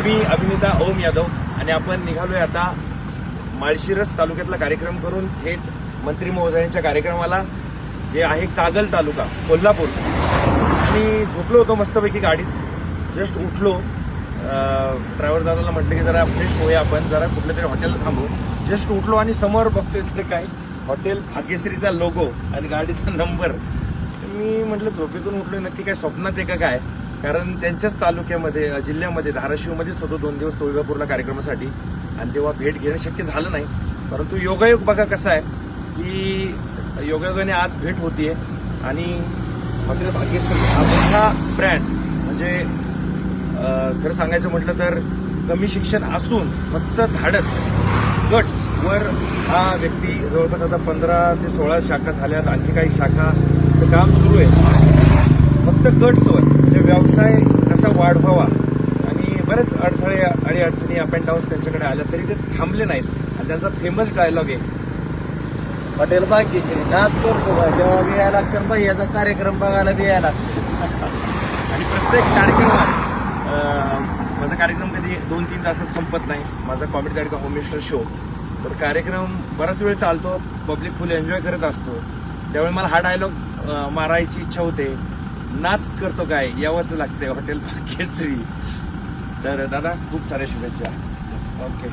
मी अभिनेता ओम यादव आणि आपण निघालोय आता माळशिरस तालुक्यातला कार्यक्रम करून थेट मंत्री महोदयांच्या कार्यक्रमाला, जे आहे कागल तालुका कोल्हापूर. आणि झोपलो होतो मस्तपैकी गाडीत, जस्ट उठलो. ड्रायव्हर दादाला म्हटलं की जरा फ्रेश होऊया, आपण जरा कुठल्या तरी हॉटेलला थांबू. जस्ट उठलो आणि समोर बघतोय तिथे काय हॉटेल भाग्यश्रीचा लोगो आणि गाडीचा नंबर. मी म्हटलं झोपेतून उठलोय, नक्की काय स्वप्नात आहे का काय, कारण त्यांच्याच तालुक्यामध्ये जिल्ह्यामध्ये धाराशिवमध्येच होतो 2 दिवस तुळजापूरला कार्यक्रमासाठी, आणि तेव्हा भेट घेणं शक्य झालं नाही. परंतु योगायोग बघा कसा आहे की योगायोगाने आज भेट होतीये. आणि हॉटेल भाग्यश्री हा मोठा ब्रँड, म्हणजे खरं सांगायचं म्हटलं तर कमी शिक्षण असून फक्त धाडस गट्स वर हा व्यक्ती जवळपास आता 15 ते 16 शाखा झाल्यात, आणखी काही शाखाचं काम सुरू आहे. फक्त गट्सवर म्हणजे व्यवसाय कसा वाढवावा, आणि बरेच अडथळे आणि अडचणी अप अँड डाऊन्स त्यांच्याकडे आल्या तरी ते थांबले नाहीत. आणि त्यांचा फेमस डायलॉग आहे हॉटेल भाग्यश्री नाद करतो बा, जेव्हा बी यायला लागतं बाई याचा कार्यक्रम बघायला बी यायला लागतं. आणि प्रत्येक कार्यक्रमात माझा कार्यक्रम कधी 2-3 तासात संपत नाही. माझा कॉमेडी दाडका होम मिनिस्टर शो, तर कार्यक्रम बराच वेळ चालतो, पब्लिक फुल एन्जॉय करत असतो. त्यावेळी मला हा डायलॉग मारायची इच्छा होते, नाद करतो काय यावंच लागते हॉटेल भाग्यश्री. तर दादा खूप साऱ्या शुभेच्छा. ओके.